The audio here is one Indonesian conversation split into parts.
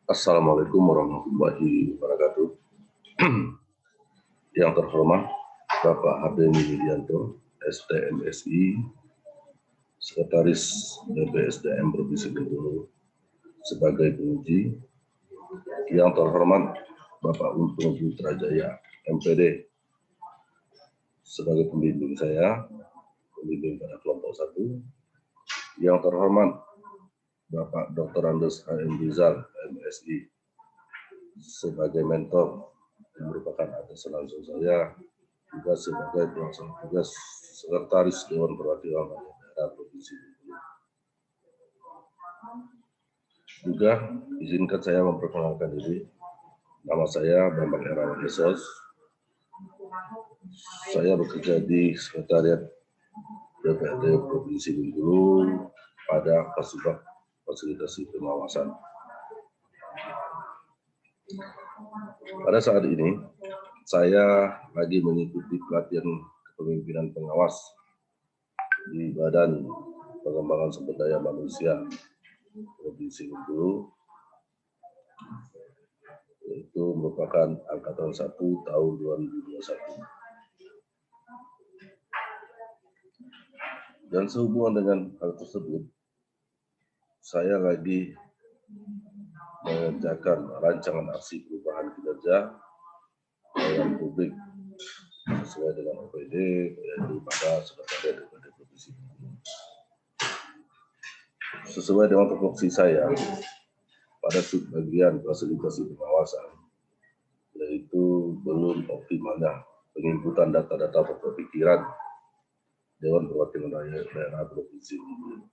Assalamualaikum warahmatullahi wabarakatuh. Yang terhormat Bapak Hardeni Widianto, STMSI, Sekretaris BPSDM Provinsi Bengkulu sebagai penguji. Yang terhormat Bapak Untung Putrajaya, MPD, sebagai pembimbing saya, pembimbing pada kelompok 1. Yang terhormat Bapak Dr. Andes HM Rizal, MSI, sebagai mentor yang merupakan atasan langsung saya, juga sebagai pelaksana tugas Sekretaris Dewan Perwakilan Daerah Provinsi Bengkulu. Juga izinkan saya memperkenalkan diri. Nama saya Bambang Herawan Esos. Saya bekerja di Sekretariat DPRD Provinsi Bengkulu pada Kasubag Fasilitasi Pengawasan. Pada saat ini, saya lagi mengikuti pelatihan kepemimpinan pengawas di Badan Pengembangan Sumber Daya Manusia Provinsi Bengkulu, itu merupakan Angkatan 1 tahun 2021. Dan sehubungan dengan hal tersebut, saya lagi mengerjakan rancangan aksi perubahan kinerja pelayanan publik sesuai dengan OPD, yaitu pada Sekretariat DPRD Provinsi Bengkulu. Sesuai dengan tupoksi saya pada subbagian fasilitasi pengawasan, yaitu belum optimalnya penginputan data-data pokok pikiran Dewan Perwakilan Rakyat Daerah Provinsi Bengkulu.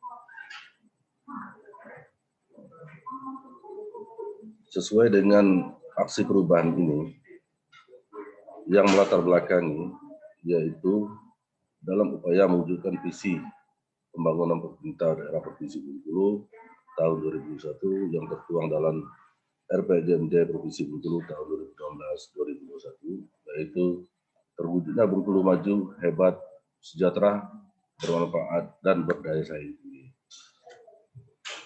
Sesuai dengan aksi perubahan ini, yang melatar belakangi yaitu dalam upaya mewujudkan visi pembangunan pemerintah daerah Provinsi Bengkulu tahun 2021 yang tertuang dalam RPJMD Provinsi Bengkulu tahun 2016-2021, yaitu terwujudnya Bengkulu maju, hebat, sejahtera, bermanfaat, dan berdaya saing tinggi.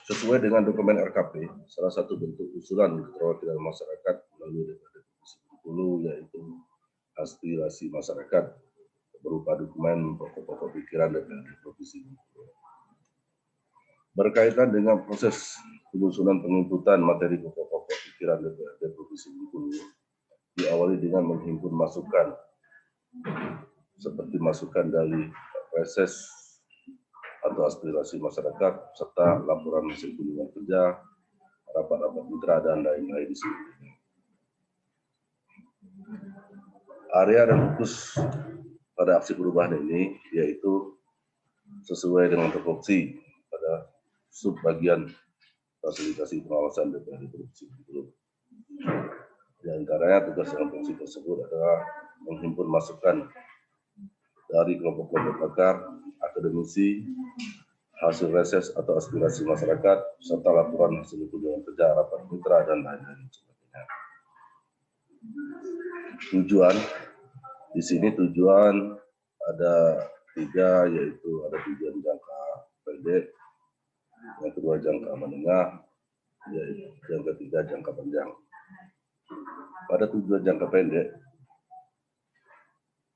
Sesuai dengan dokumen RKP, salah satu bentuk usulan keterwakilan masyarakat melalui DPRD Provinsi Bengkulu yaitu aspirasi masyarakat berupa dokumen pokok-pokok pikiran DPRD Provinsi Bengkulu. Berkaitan dengan proses penyusunan penginputan materi pokok-pokok pikiran DPRD Provinsi Bengkulu, diawali dengan menghimpun masukan seperti masukan dari reses atau aspirasi masyarakat, serta laporan hasil kunjungan kerja, rapat-rapat mitra, dan lain-lain sebagainya. Area dan fokus pada aksi perubahan ini yaitu sesuai dengan tupoksi pada subbagian fasilitasi pengawasan DPRD Provinsi Bengkulu. Di antaranya tugas dan fungsi tersebut adalah menghimpun masukan dari kelompok-kelompok pakar, akademisi, hasil reses atau aspirasi masyarakat, serta laporan hasil kunjungan kerja, rapat mitra, dan lain-lain sebagainya. Tujuan di sini ada 3, yaitu ada tujuan jangka pendek, yang kedua jangka menengah, yaitu yang ketiga jangka panjang. Pada tujuan jangka pendek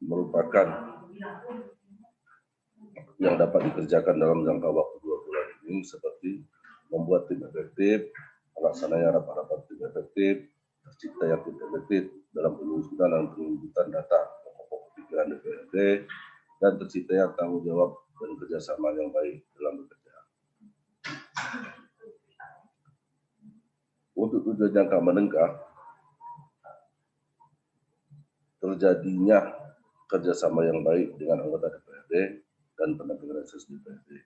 merupakan yang dapat dikerjakan dalam jangka waktu 2 bulan ini, seperti membuat tim efektif, pelaksananya rapat-rapat tim efektif, tercipta yang tim efektif dalam penyusunan dan penginputan data pokok pikiran DPRD, dan tercipta yang tanggung jawab dan kerjasama yang baik dalam bekerja. Untuk tujuan jangka menengah, terjadinya kerjasama yang baik dengan anggota DPRD dan pendamping reses DPRD.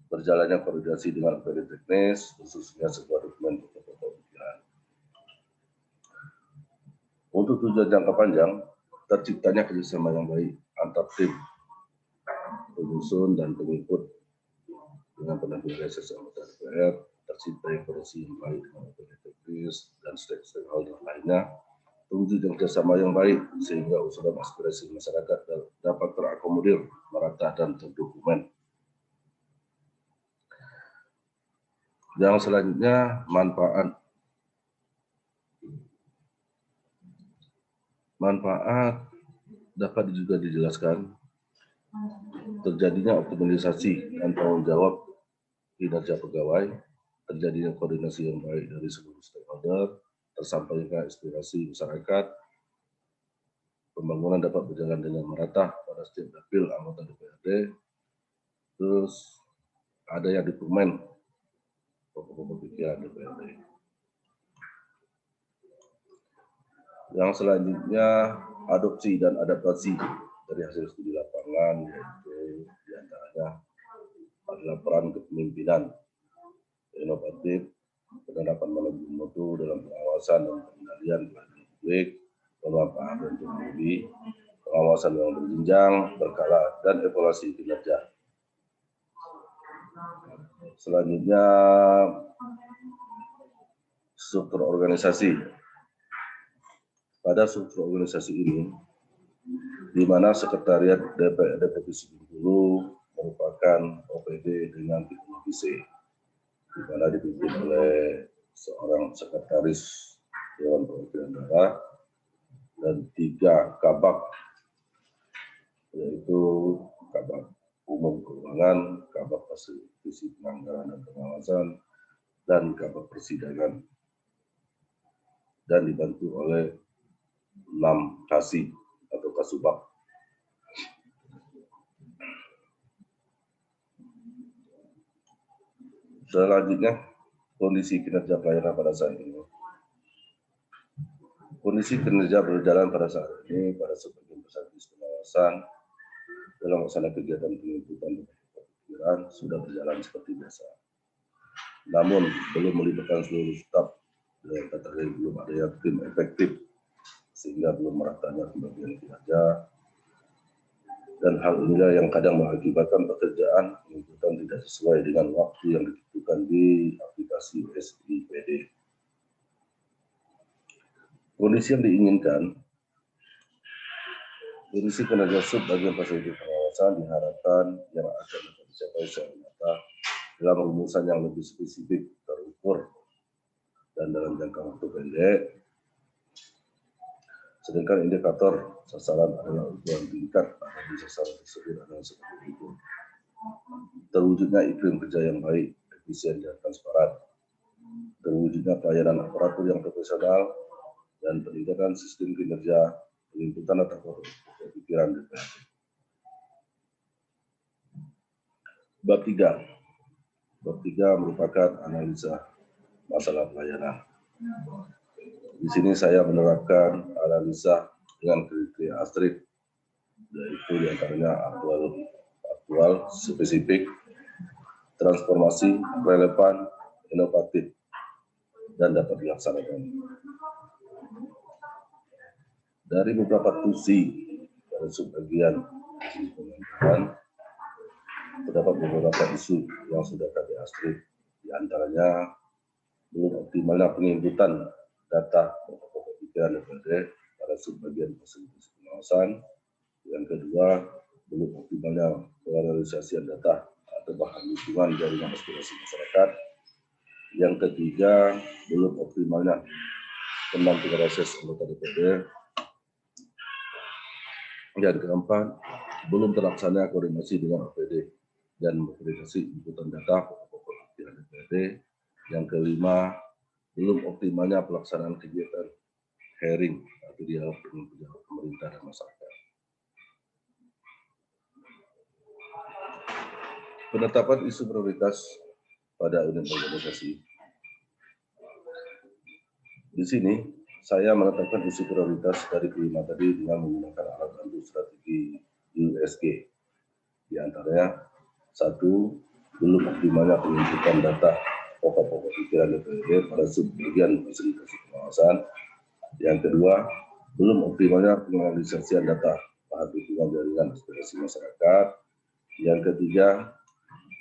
Berjalannya koordinasi dengan OPD teknis, khususnya sebuah dokumen pokok-pokok pikiran. Untuk tujuan jangka panjang, terciptanya kerjasama yang baik antar tim penyusun dan pengikut dengan pendamping reses anggota DPR, tercipta koordinasi yang baik dengan OPD teknis dan stakeholder lainnya, wujudnya kerjasama yang baik sehingga usulan aspirasi masyarakat dapat terakomodir, merata, dan terdokumen. Yang selanjutnya manfaat. Manfaat dapat juga dijelaskan terjadinya optimalisasi dan tanggung jawab kinerja pegawai, terjadinya koordinasi yang baik dari seluruh stakeholder, tersampaikan aspirasi masyarakat, pembangunan dapat berjalan dengan merata pada setiap dapil anggota DPRD, terus ada yang dokumen pokok-pokok pikiran DPRD. Yang selanjutnya adopsi dan adaptasi dari hasil studi lapangan, yaitu diantaranya adalah peran kepemimpinan inovatif, penerapan manajemen mutu dalam pengawasan dan pengendalian pelayanan publik, pemanfaatan dan teknologi, pengawasan yang berjenjang, berkala, dan evaluasi kinerja. Selanjutnya struktur organisasi. Pada struktur organisasi ini, di mana Sekretariat DPRD Provinsi Bengkulu merupakan OPD dengan teknologi C, di mana dipimpin oleh seorang sekretaris Dewan Perwakilan Daerah dan 3 kabak, yaitu kabak umum keuangan, kabak fasilitasi penganggaran dan pengawasan, dan kabak persidangan, dan dibantu oleh 6 kasih atau kasubag. Selanjutnya, kondisi kinerja pelayanan pada saat ini. Kondisi kinerja berjalan pada saat ini pada sebagian besar pengawasan dalam melaksanakan kegiatan penuntutan pikiran sudah berjalan seperti biasa. Namun belum melibatkan seluruh staf dan belum ada yang tim efektif sehingga belum meratanya pembagian kinerja, dan hal inilah yang kadang mengakibatkan pekerjaan penuntutan tidak sesuai dengan waktu yang ditentukan di aplikasi SIPD. Kondisi yang diinginkan, kondisi kinerja bagian fasilitas pengawasan diharapkan yang akan dapat dicapai secara nyata dalam rumusan yang lebih spesifik, terukur, dan dalam jangka waktu pendek. Sedangkan indikator sasaran adalah ukuran tingkat di sasaran tersebut adalah seperti itu. Terwujudnya iklim kerja yang baik, efisien, dan transparan. Terwujudnya pelayanan aparatur yang profesional dan peningkatan sistem kinerja penuntutan atau pikiran DPRD. Bab 3. Bab 3 merupakan analisa masalah pelayanan. Di sini saya menerapkan analisa dengan kriteria ASTRID, yaitu diantaranya aktual, spesifik, transformasi, relevan, inovatif, dan dapat dilaksanakan. Dari beberapa tusi pada subbagian pemerintahan, terdapat beberapa isu yang sudah kami ASTRID, diantaranya belum optimalnya penginputan data pokok pikiran DPRD pada subbagian fasilitas pengawasan. Yang kedua, belum optimalnya polarisasian data atau bahan dukungan jaringan aspirasi masyarakat. Yang ketiga, belum optimalnya pendampingan reses anggota DPRD. Yang keempat, belum terlaksana koordinasi dengan OPD dan verifikasi inputan data pokok pikiran DPRD. Yang kelima, belum optimalnya pelaksanaan kegiatan hearing atau dialog dengan pejabat pemerintah dan masyarakat. Penetapan isu prioritas pada unit organisasi. Di sini saya menetapkan isu prioritas dari kelima tadi dengan menggunakan alat bantu strategi USG. Di antaranya, 1. Belum optimalnya penginputan data pokok-pokok pikiran DPRD pada subbagian fasilitas pengawasan. Yang kedua, belum optimalnya penganalisasian data bahan dukungan jaringan aspirasi masyarakat. Yang ketiga,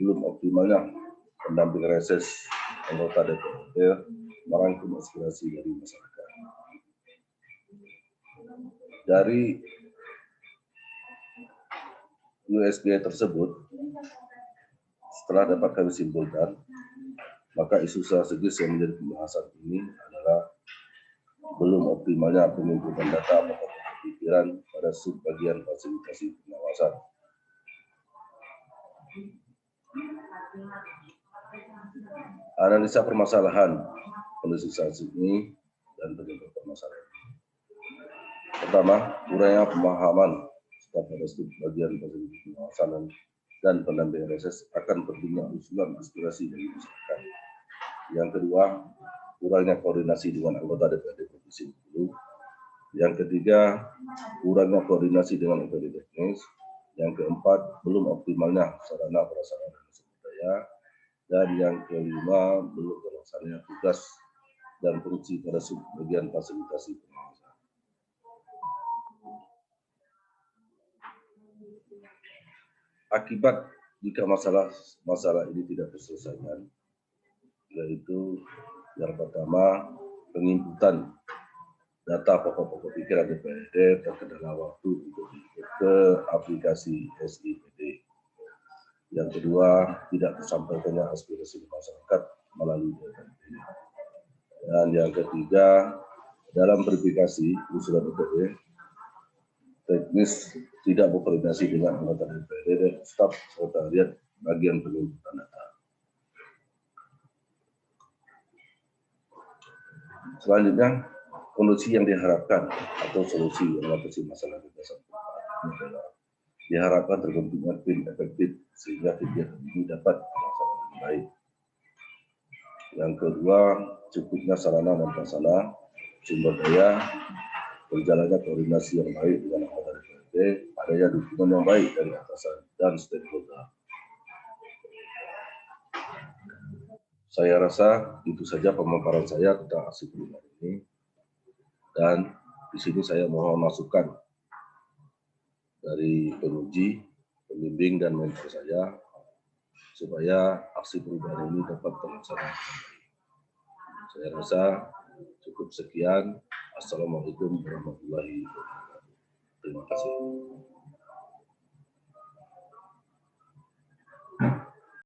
belum optimalnya pendampingan reses anggota DPRD merangkum aspirasi dari masyarakat. Dari USG tersebut, setelah dapat kami simpulkan, Maka isu strategis yang menjadi pembahasan ini adalah belum optimalnya pengumpulan data atau pikiran pada subbagian fasilitasi pengawasan. Analisa permasalahan kondisi saat ini dan penyebab permasalahan. Pertama, kurangnya pemahaman staf pada bagian fasilitasi pengawasan dan pendampingan reses akan pentingnya usulan aspirasi dari masyarakat. Yang kedua, kurangnya koordinasi dengan anggota DPRD Provinsi Bengkulu. Yang ketiga, kurangnya koordinasi dengan otoritas teknis. Yang keempat, belum optimalnya sarana prasarana dan sumber daya. Dan yang kelima, belum terlaksananya tugas dan fungsi pada bagian fasilitasi pengawasan. Akibat jika masalah ini tidak terselesaikan, yaitu yang pertama, penginputan data pokok-pokok pikiran DPRD terkendala waktu untuk ke aplikasi SIPD. Yang kedua, tidak tersampaikannya aspirasi masyarakat melalui DPRD. Dan yang ketiga, dalam verifikasi usulan DPRD, teknis tidak berkoordinasi dengan anggota DPRD dan staf sekretariat bagian penginputan data. Selanjutnya, kondisi yang diharapkan atau solusi yang mengatasi masalah kebebasan adalah diharapkan terbentuknya tim efektif sehingga kegiatan ini dapat dilaksanakan dengan baik. Yang kedua, cukupnya sarana dan prasarana, sumber daya, berjalannya koordinasi yang baik dengan anggota DPRD, adanya dukungan yang baik dari atasan dan stakeholder. Saya rasa itu saja pemaparan saya tentang aksi perubahan ini. Dan di sini saya mohon masukan dari penguji, pembimbing, dan mentor saya supaya aksi perubahan ini dapat terlaksana. Saya rasa cukup sekian. Assalamualaikum warahmatullahi wabarakatuh. Terima kasih.